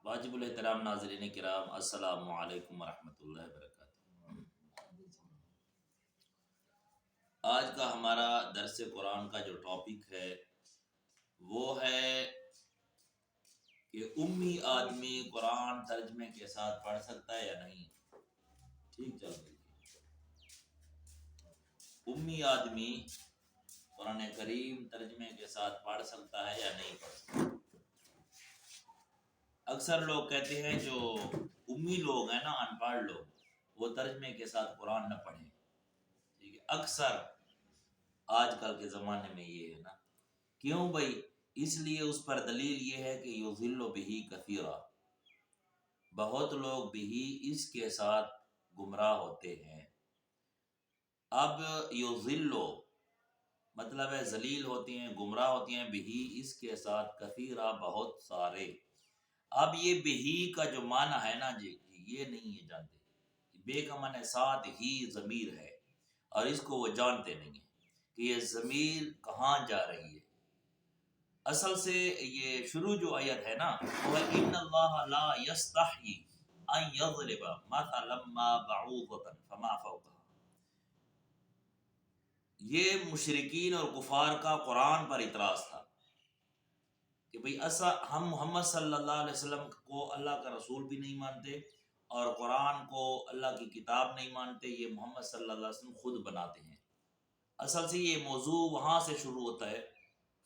واجب الاحترام ناظرین کرام، السلام علیکم ورحمۃ اللہ وبرکاتہ۔ آج کا ہمارا درس قرآن کا جو ٹاپک ہے وہ ہے کہ امی آدمی قرآن ترجمے کے ساتھ پڑھ سکتا ہے یا نہیں۔ ٹھیک چل رہی ہے، امی آدمی قرآن کریم ترجمے کے ساتھ پڑھ سکتا ہے یا نہیں پڑھ سکتا۔ اکثر لوگ کہتے ہیں جو امی لوگ ہیں نا، ان پڑھ لوگ، وہ ترجمے کے ساتھ قرآن نہ پڑھیں۔ ٹھیک ہے، اکثر آج کل کے زمانے میں یہ ہے نا، کیوں بھائی؟ اس لیے اس پر دلیل یہ ہے کہ یضل بہ کثیرا، بہت لوگ بھی اس کے ساتھ گمراہ ہوتے ہیں۔ اب یضل مطلب ہے ذلیل ہوتے ہیں، گمراہ ہوتے ہیں، بہی اس کے ساتھ، کثیرا بہت سارے۔ اب یہ بہی کا جو معنی ہے نا جی، یہ نہیں ہے جانتے۔ بے کا معنی ساتھ ہی ضمیر ہے، اور اس کو وہ جانتے نہیں ہیں کہ یہ ضمیر کہاں جا رہی ہے۔ اصل سے یہ شروع جو آیت ہے نا، وہ ہے ان اللہ لا یستحیی ان یضرب مثلا ما بعوضۃ فما فوقها۔ یہ مشرکین اور کفار کا قرآن پر اعتراض تھا کہ بھئی ایسا ہم محمد صلی اللہ علیہ وسلم کو اللہ کا رسول بھی نہیں مانتے، اور قرآن کو اللہ کی کتاب نہیں مانتے، یہ محمد صلی اللہ علیہ وسلم خود بناتے ہیں۔ اصل سے یہ موضوع وہاں سے شروع ہوتا ہے،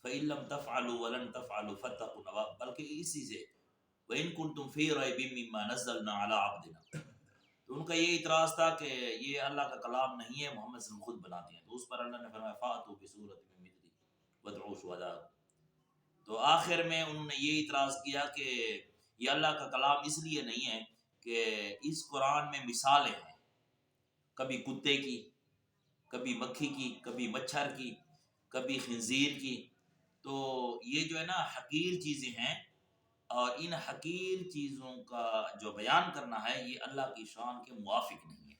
فَإِن لَّمْ تَفْعَلُوا وَلَن تَفْعَلُوا فَاتَّقُوا النَّارَ، بلکہ اسی سے وَإِن كُنتُمْ فِي رَيْبٍ مِّمَّا نَزَّلْنَا عَلَىٰ عَبْدِنَا، تو ان کا یہ اعتراض تھا کہ یہ اللہ کا کلام نہیں ہے، محمد صلی اللہ علیہ وسلم خود بناتے ہیں۔ تو اس پر اللہ نے فرمایا فَأْتُوا بِسُورَةٍ مِّن مِّثْلِهِ وَادْعُوا شُهَدَاءَكُمْ۔ تو آخر میں انہوں نے یہ اعتراض کیا کہ یہ اللہ کا کلام اس لیے نہیں ہے کہ اس قرآن میں مثالیں ہیں، کبھی کتے کی، کبھی مکھی کی، کبھی مچھر کی، کبھی خنزیر کی۔ تو یہ جو ہے نا حقیر چیزیں ہیں، اور ان حقیر چیزوں کا جو بیان کرنا ہے یہ اللہ کی شان کے موافق نہیں ہے۔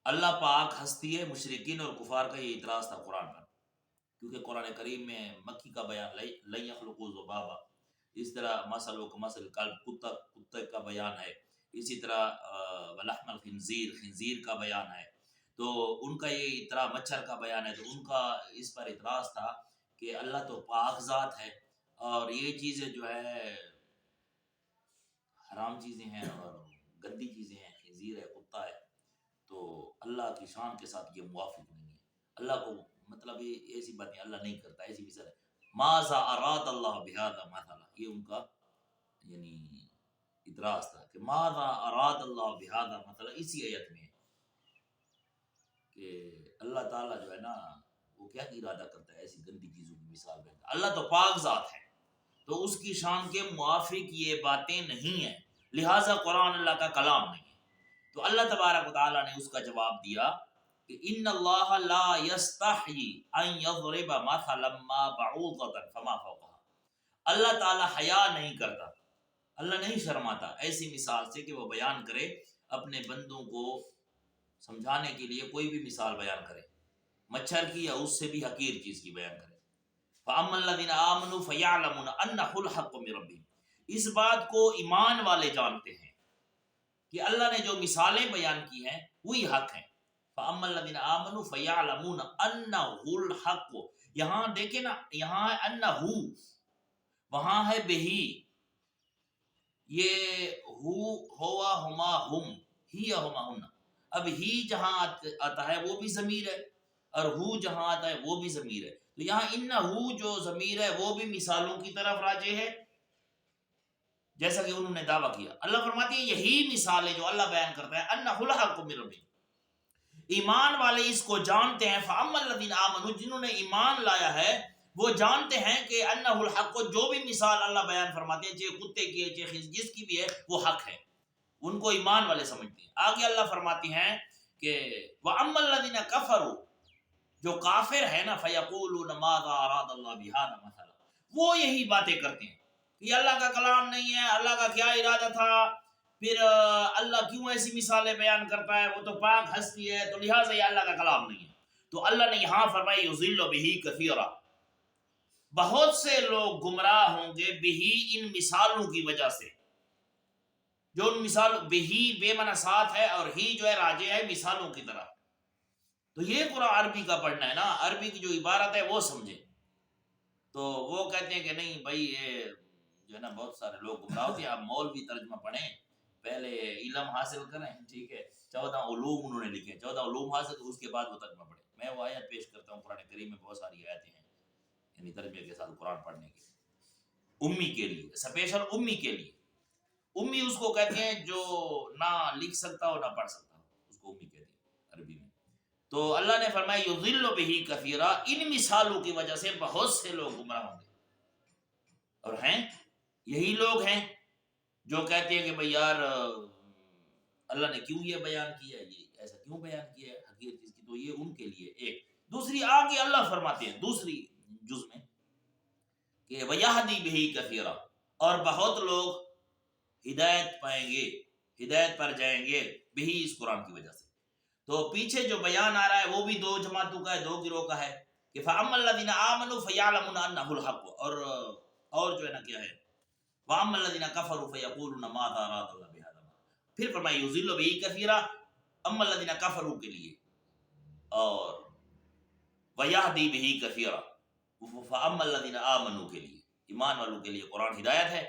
اللہ پاک ہستی ہے، مشرکین اور کفار کا یہ اعتراض تھا قرآن پر، کیونکہ قرآن کریم میں مکھی کا بیان لن یخلقوا ذبابا، اس طرح مثل کمثل الکلب، کتے کا بیان ہے، اسی طرح ولحم الخنزیر، خنزیر کا بیان ہے۔ تو ان کا یہ طرح مچھر کا بیان ہے، تو ان کا اس پر اعتراض تھا کہ اللہ تو پاک ذات ہے، اور یہ چیزیں جو ہے حرام چیزیں ہیں اور گندی چیزیں ہیں، خنزیر ہے، کتا ہے، تو اللہ کی شان کے ساتھ یہ موافق نہیں ہے۔ اللہ کو مطلب یہ ایسی باتیں اللہ نہیں کرتا، ایسی مثال ہے ماذا اراد اللہ بہذا مثلا، یہ ان کا یعنی اعتراض تھا کہ ماذا اراد اللہ بہذا مثلا، اسی آیت میں کہ اللہ تعالیٰ جو ہے نا وہ کیا ارادہ کرتا ہے ایسی گندی چیزوں کی مثال میں۔ اللہ تو پاک ذات ہے، تو اس کی شان کے موافق یہ باتیں نہیں ہیں، لہٰذا قرآن اللہ کا کلام نہیں ہے۔ تو اللہ تبارک و تعالیٰ نے اس کا جواب دیا کہ ان اللہ لا یستحیی ان یضرب مثلا ما بعوضۃ فما فوقها، اللہ تعالیٰ حیا نہیں کرتا، اللہ نہیں شرماتا ایسی مثال سے کہ وہ بیان کرے، اپنے بندوں کو سمجھانے کے لیے کوئی بھی مثال بیان کرے، مچھر کی یا اس سے بھی حقیر چیز کی بیان کرے۔ فَأَمَّا الَّذِينَ آمَنُوا فَيَعْلَمُونَ أَنَّهُ الْحَقُّ مِن رَّبِّهِمْ، اس بات کو ایمان والے جانتے ہیں کہ اللہ نے جو مثالیں بیان کی ہیں وہی حق ہیں۔ فَأَمَّا الَّذِينَ آمَنُوا فَيَعْلَمُونَ أَنَّهُ الْحَقُّ، یہاں دیکھیں نا، یہاں ہے انہ، وہاں ہے بہی، یہ ہوا ہما ہم، ہی ہما ہن، اب ہی جہاں آتا ہے وہ بھی ضمیر ہے، اور ہو جہاں آتا ہے وہ بھی ضمیر ہے، تو یہاں انہ جو ضمیر ہے وہ بھی مثالوں کی طرف راجع ہے، جیسا کہ انہوں نے دعویٰ کیا۔ اللہ فرماتی ہے یہی مثالیں جو اللہ بیان کرتا ہے، انہ الحق من ربہم، ایمان والے اس کو جانتے ہیں۔ فاما الذین آمنوا، جنہوں نے ایمان لایا ہے وہ جانتے ہیں کہ انہ الحق، جو بھی مثال اللہ بیان فرماتے ہیں، چاہے کتے کی ہے چاہے جس کی بھی ہے، وہ حق ہے، ان کو ایمان والے سمجھتے ہیں۔ آگے اللہ فرماتی ہیں کہ وَأَمَّا الَّذِينَ كَفَرُوا، جو کافر ہے نا، فَيَقُولُونَ مَاذَا أَرَادَ اللَّهُ بِهَذَا مَثَلًا، وہ یہی باتیں کرتے ہیں کہ یہ اللہ کا کلام نہیں ہے، اللہ کا کیا ارادہ تھا، پھر اللہ کیوں ایسی مثالیں بیان کرتا ہے، وہ تو پاک ہستی ہے، تو لہٰذا یہ اللہ کا کلام نہیں ہے۔ تو اللہ نے یہاں فرمایا یضل بہ کثیرا، بہت سے لوگ گمراہ ہوں گے بہی ان مثالوں کی وجہ سے، جو ان مثال بہی بے معنی ساتھ ہے اور ہی جو ہے راجع ہے مثالوں کی طرح. تو یہ قرآن عربی کا پڑھنا ہے نا، عربی کی جو عبارت ہے وہ سمجھے. تو وہ کہتے ہیں کہ نہیں بھائی یہ جو ہے نا بہت سارے لوگ گمراہ ہوتے ہیں، آپ مولوی ترجمہ پڑھیں، پہلے علم حاصل کریں، ٹھیک ہے، 14 علوم انہوں نے لکھے، 14 علوم حاصل اس کے بعد وہ ترجمہ پڑھیں. میں وہ آیت پیش کرتا ہوں، قرآن کریم میں بہت ساری آیتیں ہیں یعنی ترجمے کے ساتھ قرآن پڑھنے کی، امی کے لیے، اسپیشل امی کے لیے. امی اس کو کہتے ہیں جو نہ لکھ سکتا ہو نہ پڑھ سکتا ہو، اس کو امی کہتے ہیں عربی میں. تو اللہ نے فرمایا یضل بہ کثیرا، ان مثالوں کی وجہ سے بہت سے لوگ گمراہ ہوں گے. اور ہیں یہی لوگ ہیں جو کہتے ہیں کہ بھئی یار اللہ نے کیوں یہ بیان کیا ہے، یہ ایسا کیوں بیان کیا ہے حقیقت چیز کی. تو یہ ان کے لیے ایک. دوسری آگے اللہ فرماتے ہیں دوسری جز میں کہ وَيَهْدِي بِهِ كَثِيرًا، اور بہت لوگ ہدایت پائیں گے، ہدایت پر جائیں گے بہی اس قرآن کی وجہ سے. تو پیچھے جو بیان آ رہا ہے وہ بھی دو جماعتوں کا ہے، دو گروہ کا ہے کہ فَأَمَّا الَّذِينَ آمَنُوا فَيَعْلَمُونَ أَنَّهُ الْحَقُّ، اور جو ہے نا کیا ہے وَأَمَّا الَّذِينَ كَفَرُوا فَيَقُولُونَ مَاذَا أَرَادَ اللَّهُ بِهَذَا. پھر فرمایا یضل بہ کثیرا اما الذین کفروا کے لیے، اور ویہدی بہ کثیرا فاما الذین آمنوا کے لیے، ایمان والوں کے لیے قرآن ہدایت ہے.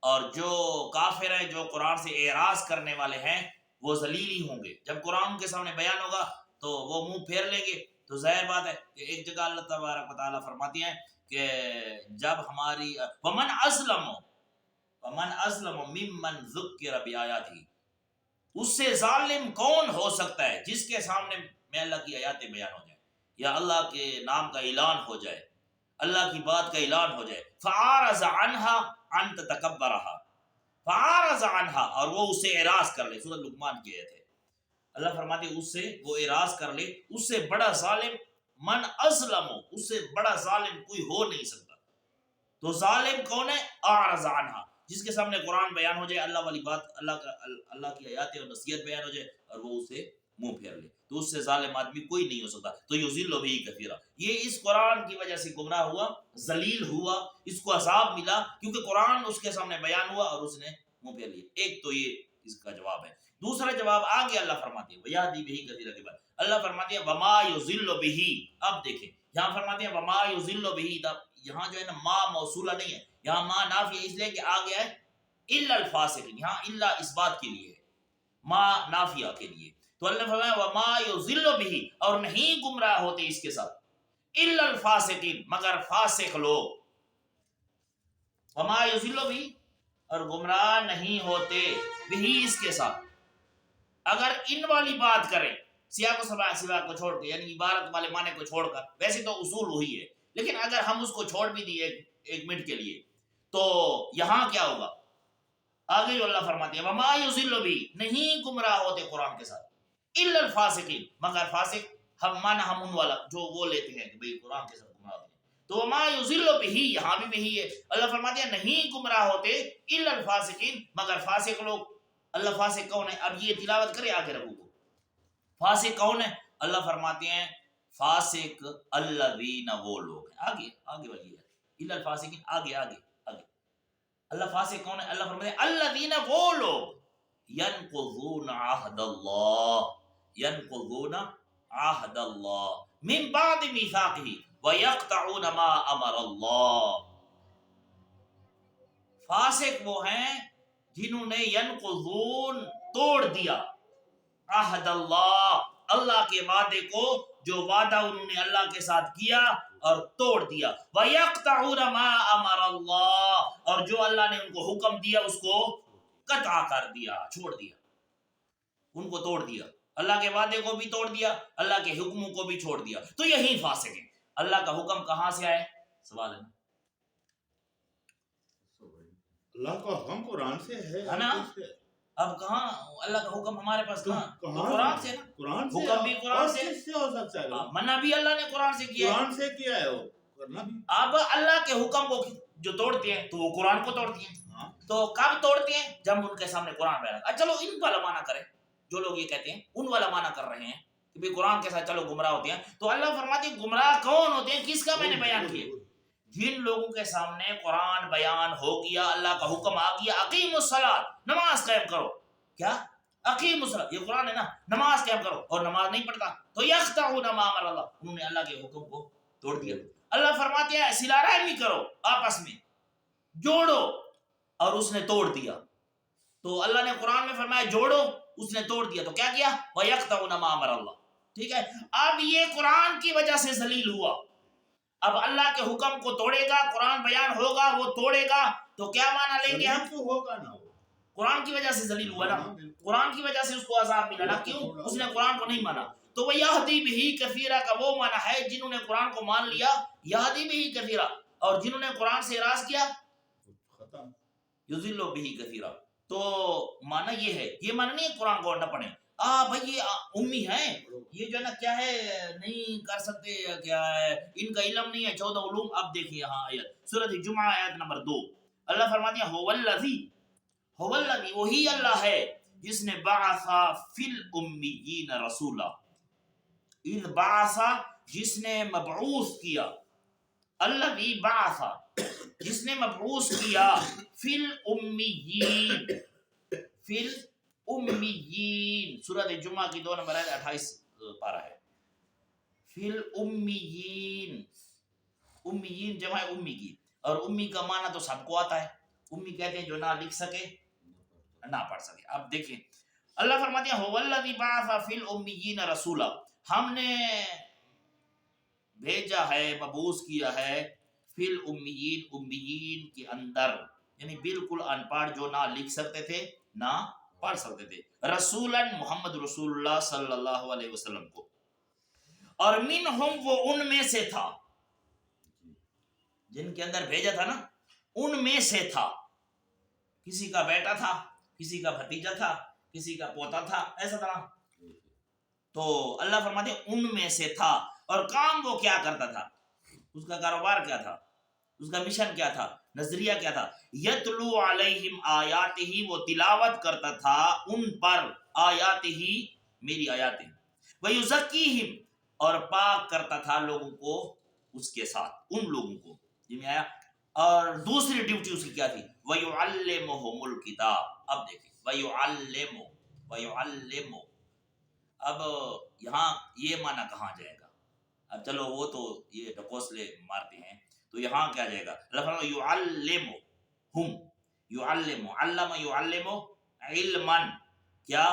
اور جو کافر ہیں، جو قرآن سے اعراض کرنے والے ہیں، وہ ذلیل ہی ہوں گے. جب قرآن کے سامنے بیان ہوگا تو وہ منہ پھیر لیں گے. تو ظاہر بات ہے کہ ایک جگہ اللہ تبارک و تعالیٰ فرماتی ہیں کہ جب ہماری ومن ازلم ممن ذکر بآیاتہ، اس سے ظالم کون ہو سکتا ہے جس کے سامنے میں اللہ کی آیاتیں بیان ہو جائیں یا اللہ کے نام کا اعلان ہو جائے، اللہ کی بات کا اعلان ہو جائے. فَعَارَضَ عَنْهَا أَن تَتَكَبَّرَهَا، فَعَارَضَ عَنْهَا، اور وہ اسے اعراض کر لے. سورۃ لقمان کی آیت ہے. اللہ فرماتے ہیں اس سے وہ اعراض کر لے. اس سے بڑا ظالم من ازلم، اس سے بڑا ظالم کوئی ہو نہیں سکتا. تو ظالم کون ہے؟ اعرض عنہا، جس کے سامنے قرآن بیان ہو جائے، اللہ والی بات، اللہ کی آیاتیں اور نصیحت بیان ہو جائے اور وہ اسے منہ پھیر لے، تو اس سے ظالم آدمی کوئی نہیں ہو سکتا. تو یضل بہ کثیرا، یہ اس قرآن کی وجہ سے گمراہ ہوا، ذلیل ہوا، اس کو عذاب ملا کیونکہ قرآن اس کے سامنے بیان ہوا اور اس نے منہ پھیر لیا. ایک تو یہ اس کا جواب ہے. دوسرا جواب آگے اللہ فرماتے ہیں ویہدی بہ کثیرا کے بعد اللہ فرماتے ہیں وما یضل بہ. اب دیکھیں یہاں فرماتے ہیں وما یضل بہ، یہاں جو ہے نا ما موصولہ نہیں ہے، یہاں ما نافی ہے، اس لیے کہ آگے ہے الا الفاسقین، یہاں الا اس بات کے لیے ہے، ما نافیہ کے لیے. تو اللہ نے فرمایا وما یضل بہ، اور نہیں گمراہ ہوتے اس کے ساتھ، الا الفاسقین، مگر فاسق لوگ. وما یضل بہ، اور گمراہ نہیں ہوتے بہ اس کے ساتھ. اگر ان والی بات کریں سیاق و سباق کو چھوڑ کے، یعنی عبارت والے معنی کو چھوڑ کر، ویسے تو اصول وہی ہے لیکن اگر ہم اس کو چھوڑ بھی دیے ایک منٹ کے لیے تو یہاں کیا ہوگا؟ آگے جو اللہ فرماتے ہیں وما یضل بہ، نہیں گمراہ ہوتے قرآن کے ساتھ، الا الفاسقین، مگر فاسق. ہم مانا ہم ان والا جو وہ لیتے ہیں کہ بھئی قرآن کے ساتھ گمراہ ہوتے ہیں. تو وما یضل بہ یہاں بھی بہی ہے. اللہ فرماتے ہیں نہیں گمراہ ہوتے الا الفاسقین، مگر فاسق لوگ. اللہ فاسق کون ہے؟ اب یہ تلاوت کرے آگے رکھو کو. فاسق کون ہے؟ اللہ فرماتے ہیں فاسق الذین، وہ لوگ ہیں. آگے والی ہے الا الفاسقین، آگے اللہ فاسق کون ہے؟ اللہ فرماتے ہیں الذین، وہ لوگ ینقضون عہد اللہ، ینقضون عہد اللہ من بعد میثاقہ ویقطعون ما امر اللہ. فاسق وہ ہیں جنہوں نے ینقضون، توڑ دیا، عہد اللہ، اللہ کے وعدے کو، جو وعدہ انہوں نے اللہ کے ساتھ کیا اور توڑ دیا. وَيَقْطَعُونَ مَا أَمَرَ اللَّهُ، اور جو اللہ نے ان کو حکم دیا اس کو قطع کر دیا، چھوڑ دیا، ان کو توڑ دیا. اللہ کے وعدے کو بھی توڑ دیا، اللہ کے حکموں کو بھی چھوڑ دیا. تو یہی فاسق ہیں. اللہ کا حکم کہاں سے آئے؟ سوال ہے نا. اللہ کا حکم قرآن سے ہے نا. اب کہاں اللہ کا حکم ہمارے پاس؟ کہاں؟ قرآن سے نا. قرآن سے، حکم بھی قرآن سے ہو سکتا ہے. منع بھی اللہ نے قرآن سے کیا ہے. قرآن سے کیا ہے وہ کرنا بھی. اب اللہ کے حکم کو جو توڑتے ہیں تو وہ قرآن کو توڑتے ہیں. تو کب توڑتے ہیں؟ جب ان کے سامنے قرآن بیان. چلو ان والا معنی کریں، جو لوگ یہ کہتے ہیں ان والا معنی کر رہے ہیں کہ قرآن کے ساتھ چلو گمراہ ہوتے ہیں. تو اللہ فرماتے ہیں گمراہ کون ہوتے ہیں؟ کس کا میں نے بیان کیا؟ جن لوگوں کے سامنے قرآن بیان ہو گیا، اللہ کا حکم آ گیا، اقیم الصلاۃ، نماز قائم کرو، کیا اقیم الصلاۃ، یہ قرآن ہے نا، نماز قائم کرو، اور نماز نہیں پڑھتا تو یقطعون ما امر اللہ، انہوں نے اللہ کے حکم کو توڑ دیا۔ اللہ فرماتے ہیں صلہ رحمی کرو، آپس میں جوڑو، اور اس نے توڑ دیا۔ تو اللہ نے قرآن میں فرمایا جوڑو، اس نے توڑ دیا، تو کیا کیا؟ وَيَقْطَعُونَ مَا أَمَرَ اللَّهُ، ٹھیک ہے۔ اب یہ قرآن کی وجہ سے ذلیل ہوا، اب اللہ کے حکم کو توڑے گا، قرآن بیان ہوگا وہ توڑے گا، تو کیا معنی لیں گے ہم؟ تو ہوگا نا وہ، قرآن کی وجہ سے ذلیل ہوا نا، قرآن کی وجہ سے اس کو عذاب ملا نا، کیوں؟ اس نے قرآن کو نہیں مانا۔ تو وہ یہدی بہ کثیرا کا وہ معنی ہے جنہوں نے قرآن کو مان لیا، یہدی بہ کثیرا، اور جنہوں نے قرآن سے اعراض کیا ختم۔ یضل بہ کثیرا۔ تو معنی یہ ہے، یہ معنی نہیں ہے قرآن کو نہ پڑھیں، بھائی یہ امی ہیں، یہ جو ہے نا کیا ہے نہیں کر سکتے، کیا ہے ان کا علم نہیں ہے 14 علوم۔ اب دیکھیں یہاں آیت سورۃ جمعہ آیت نمبر 2، اللہ فرماتے ہیں هو الذی، وہی اللہ ہے جس نے بعث فی الامیین رسولا، اذ بعث جس نے مبعوث کیا، الذی بعث جس نے مبعوث کیا، فی الامیین، فی الامیین، سورۃ جمعہ کی 2 نمبر آیت 28 پارہ ہے۔ فی الامیین، امیین جمع ہے امی کی، اور امی کا معنی تو سب کو آتا ہے، امی کہتے ہیں جو نہ لکھ سکے نہ پڑھ سکے۔ اب دیکھیں اللہ فرماتے ہیں هو الذی بعث فی الامیین رسولا، ہم نے بھیجا ہے، مبعوث کیا ہے، فی الامیین، امیین کے اندر، یعنی بالکل ان پڑھ جو نہ لکھ سکتے تھے نہ پڑھ سکتے تھے، رسولا محمد رسول اللہ صلی اللہ علیہ وسلم کو، اور منہم وہ ان میں سے تھا، جن کے اندر بھیجا تھا نا ان میں سے تھا، کسی کا بیٹا تھا، کسی کا بھتیجا تھا، کسی کا پوتا تھا، ایسا تھا نا۔ تو اللہ فرماتے ہیں ان میں سے تھا، اور کام وہ کیا کرتا تھا، اس کا کاروبار کیا تھا، اس کا مشن کیا تھا، نظریہ کیا تھا، یتلو علیہم آیاتہ، وہ تلاوت کرتا تھا ان پر، آیاتہ میری آیاتیں، ویزکیہم، اور پاک کرتا تھا لوگوں کو اس کے ساتھ، ان لوگوں کو جن میں آیا۔ اور دوسری ڈیوٹی اس کی کیا تھی، وَيُعَلِّمُهُمُ الْكِتَابَ۔ اب دیکھیں وَيُعَلِّمُ، اب یہاں یہ معنی کہاں جائے گا؟ اب چلو وہ تو یہ ڈکوسلے مارتے ہیں، تو یہاں کیا جائے گا؟ اللہ فرماتا ہے یعلمہم، یعلم، علم یعلم علما، کیا؟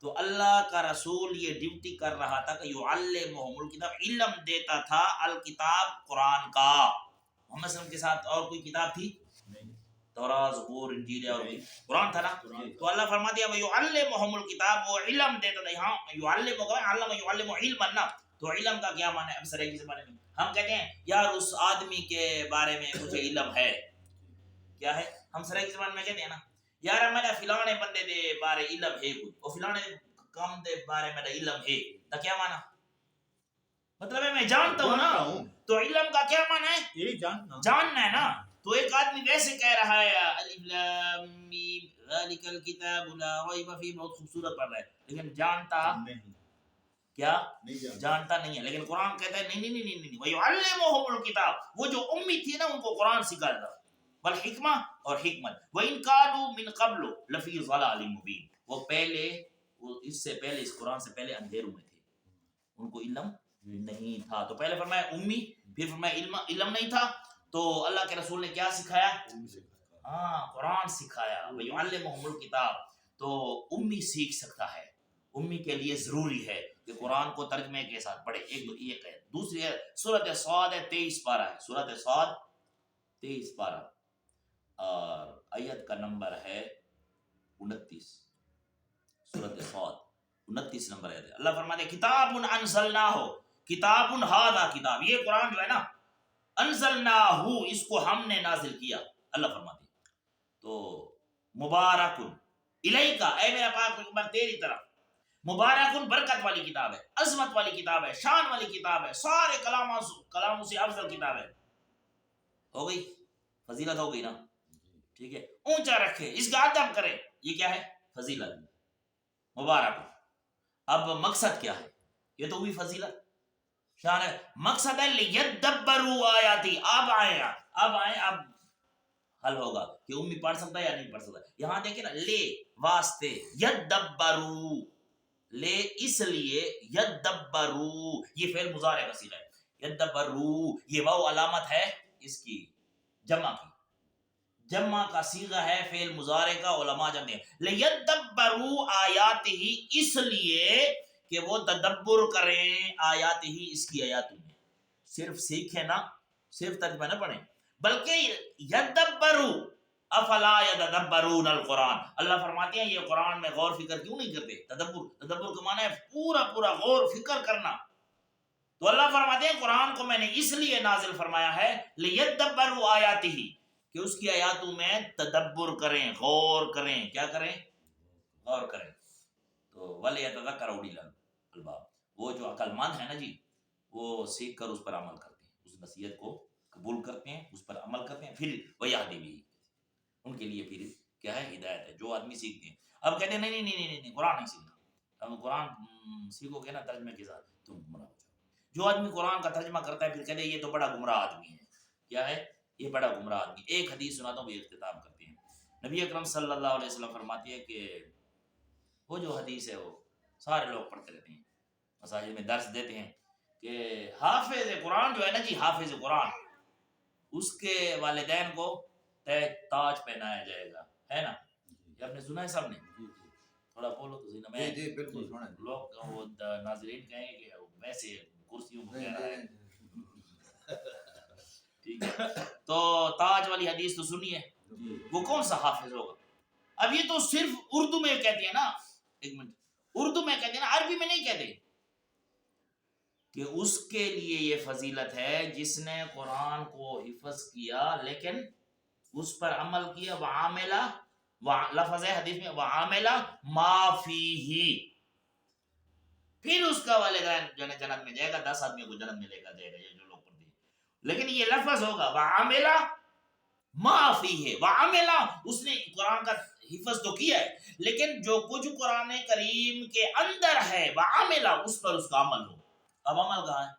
تو اللہ کا رسول یہ ڈیوٹی کر رہا تھا کہ یعلمہم الکتاب، علم دیتا تھا، الکتاب قرآن کا۔ محمد صلی اللہ علیہ وسلم کے ساتھ اور کوئی کتاب تھی؟ تورات، زبور، انجیل، اور قرآن تھا نا۔ تو اللہ فرماتے ہیں یعلمہم الکتاب، وہ علم دیتا تھا، یہاں یعلم ہوگا، علم یعلم علما نا، تو علم کا کیا معنی ہے؟ اب سرے کی زبان میں ہم کہتے ہیں یار اس آدمی کے بارے میں مجھے علم ہے، کیا ہے؟ ہم سرے کی زبان میں کہتے ہیں نا یار میں فلانے بندے دے بارے علم ہے کچھ، اور فلانے کام دے بارے میں علم ہے، تو کیا معنی؟ مطلب ہے میں جانتا ہوں نا، تو علم کا کیا معنی ہے؟ یہ جاننا، جاننا ہے نا۔ تو ایک آدمی ویسے کہہ رہا ہے الف لام میم ذالک الکتاب لا ریب فیہ، بہت خوبصورت پڑھ رہا ہے، لیکن جانتا کیا؟ جانتا نہیں ہے۔ لیکن قرآن کہتا ہے نہیں نہیں نہیں نہیں، وَيُعَلِّمُهُمُ الْكِتَابَ، وہ جو امی تھی نا ان کو قرآن سکھاتا تھا، والحکمہ، اور حکمت، وَإِنْ كَانُوا مِنْ قَبْلُ لَفِي ضَلَالٍ مُبِينٍ، وہ پہلے، وہ اس سے پہلے، اس قرآن سے پہلے اندھیروں میں تھے، ان کو علم نہیں تھا۔ تو پہلے فرمایا امی، پھر فرمایا علم نہیں تھا، تو اللہ کے رسول نے کیا سکھایا؟ قرآن سکھایا، وَيُعَلِّمُهُمُ الْكِتَابَ۔ تو امی سیکھ سکتا ہے، امی کے لیے ضروری ہے کہ قرآن کو ترجمے کے ساتھ پڑھے۔ ایک ہے، دوسری ہے سورۃ صاد 23 پارہ ہے، سورۃ صاد 23 پارہ، اور آیت کا نمبر ہے 29، سورۃ صاد 29 نمبر آیت ہے۔ اللہ فرماتے ہیں کتاب انزلناہ، کتاب ھذا، کتاب یہ قرآن جو ہے نا، انزلناہ، اس کو ہم نے نازل کیا، اللہ فرماتے ہیں تو مبارک الیکا، اے میرا پاک پیغمبر تیری طرف، مبارکن برکت والی کتاب ہے، عظمت والی کتاب ہے، شان والی کتاب ہے، سارے کلاموں سے افضل کتاب ہے۔ ہو گئی فضیلت، ہو گئی نا، ٹھیک ہے، اونچا رکھے، اس کا ادب کرے، یہ کیا ہے؟ فضیلت، مبارک۔ اب مقصد کیا ہے؟ یہ تو ہوئی فضیلت، شان مقصد ہے لیدبروا آیاتی. اب آئیں حل ہوگا کہ امی پڑھ سکتا ہے یا نہیں پڑھ سکتا. یہاں دیکھیں نا لے واسطے یدبرو لے اس لیے یدبرو یہ فعل مضارع کا صیغہ ہے. یدبرو یہ واو علامت ہے اس کی جمع کا صیغہ ہے فعل مضارع کا. علماء جانتے ہیں لیدبرو آیاتہ اس لیے کہ وہ تدبر کریں آیات ہی اس کی آیاتوں میں. صرف سیکھیں نا صرف ترجمہ نہ پڑھیں بلکہ یدبرو افلا یتدبرون القرآن. اللہ فرماتے ہیں یہ قرآن میں غور فکر کیوں نہیں کرتے. تدبر کا معنی ہے پورا غور فکر کرنا. تو اللہ فرماتے ہیں قرآن کو میں نے اس لیے نازل فرمایا ہے لیدبروا آیاتہ کہ اس کی آیاتوں میں تدبر کریں غور کریں. کیا کریں؟ غور کریں. تو وَلْيَتَذَكَّرَ أُولِو الْأَلْبَابِ وہ جو عقل مند ہے نا جی وہ سیکھ کر اس پر عمل کرتے ہیں اس نصیحت کو قبول کرتے ہیں اس پر عمل کرتے ہیں پھر وَيَهْدِي بِهِ ان کے لیے پھر کیا ہے ہدایت ہے. جو آدمی سیکھتے ہیں اب کہتے ہیں نہیں قرآن نہیں سیکھنا. اب قرآن سیکھو گے نا ترجمے کے ساتھ تم گمراہ ہو جاؤ. جو آدمی قرآن کا ترجمہ کرتا ہے پھر کہتے ہیں یہ تو بڑا گمراہ آدمی ہے. کیا ہے یہ بڑا گمراہ آدمی. ایک حدیث سناتا ہوں اختتام کرتے ہیں. نبی اکرم صلی اللہ علیہ وسلم فرماتی ہے کہ وہ جو حدیث ہے وہ سارے لوگ پڑھتے رہتے ہیں مساجد میں درس دیتے ہیں کہ حافظ قرآن جو ہے نا جی حافظ قرآن اس کے والدین کو تاج پہنایا جائے گا. ہے نا یہ آپ نے سنا ہے سب نے. تھوڑا بولو تو صحیح نا. میں جی بالکل سنا لوگ وہ ناظرین کہیں کہ ویسے کرسیوں میں کہہ رہا ہے. ٹھیک ہے تو تاج والی حدیث تو سنیے. وہ کون سا حافظ ہوگا؟ اب یہ تو صرف اردو میں کہتے ہیں نا. ایک منٹ اردو میں کہتے ہیں نا عربی میں نہیں کہتے کہ اس کے لیے یہ فضیلت ہے جس نے قرآن کو حفظ کیا لیکن اس پر عمل کیا وعاملہ لفظ ہے حدیث میں وعاملہ ما فیہ پھر اس کا والدین جو ہے جنت میں جائے گا. 10 آدمیوں کو جنت میں لے کر جائے گا یہ جو لوگ پڑھتے ہیں. لیکن یہ لفظ ہوگا وعاملہ ما فیہ وعاملہ اس نے قرآن کا حفظ تو کیا ہے لیکن جو کچھ قرآن کریم کے اندر ہے وعاملہ اس پر اس کا عمل ہو. اب عمل کہاں ہے؟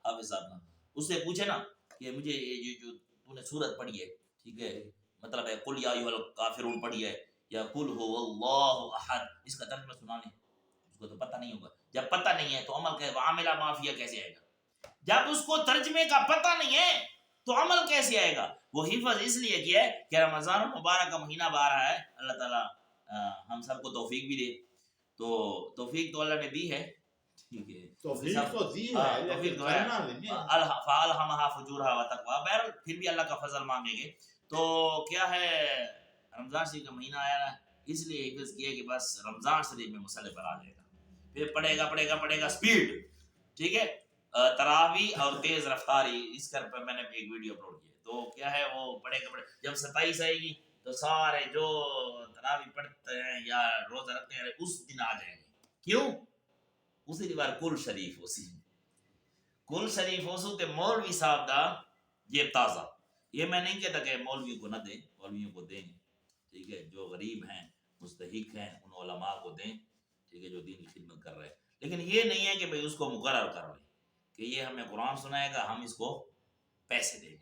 حافظ صاحب نے اس سے پوچھے نا کہ مجھے یہ جو تو نے سورت پڑھی ہے ٹھیک ہے مطلب ہے قل یا ایھا الکافرون پڑھی ہے یا قل هو اللہ احد اس کا ترجمہ سنا نہیں اس کو تو پتہ نہیں ہوگا. جب پتہ نہیں ہے تو عمل وعاملہ ما فیہ کیسے آئے گا؟ جب اس کو ترجمے کا پتہ نہیں ہے تو عمل کیسے آئے گا؟ وہ حفظ اس لیے کیا ہے کہ رمضان المبارک کا مہینہ آ رہا ہے. اللہ تعالیٰ ہم سب کو توفیق بھی دے. تو توفیق تو اللہ نے دی ہے ٹھیک ہے توفیق تو دی ہے توفیق لیکن تو ہے کرنا نہیں ہے. فَأَلْهَمَهَا فُجُورَهَا وَتَقْوَاهَا. بہرحال پھر بھی اللہ کا فضل مانگیں گے. تو کیا ہے رمضان شریف کا مہینہ آیا ہے اس لیے حفظ کیا کہ بس رمضان شریف میں مصلی پر آ جائے گا پھر پڑھے گا سپیڈ. ٹھیک ہے تراوی اور تیز رفتاری اس کر پر میں نے ایک ویڈیو اپلوڈ کی ہے. تو کیا ہے وہ پڑھے جب 27 آئے گی تو سارے جو تراوی پڑھتے ہیں یا روزہ رکھتے ہیں اس دن آ جائیں گے. کیوں؟ اسی بار کل شریف ہو تے مولوی صاحب دا جیب تازہ. یہ میں نہیں کہتا کہ مولویوں کو نہ دیں مولویوں کو دیں ٹھیک ہے جو غریب ہیں مستحق ہیں ان علماء کو دیں ٹھیک ہے جو دین کی خدمت کر رہے ہیں. لیکن یہ نہیں ہے کہ بھئی اس کو مقرر کر لیں کہ یہ ہمیں قرآن سنائے گا ہم اس کو پیسے دیں گے.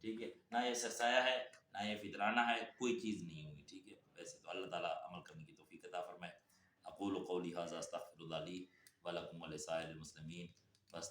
ٹھیک ہے نہ یہ سرسایہ ہے نہ یہ فطرانہ ہے کوئی چیز نہیں ہوگی. ٹھیک ہے ویسے تو اللہ تعالیٰ عمل کرنے کی توفیق عطا فرمائے. اقول قولی ھذا استغفر اللہ لی ولکم ولسائر المسلمین. بس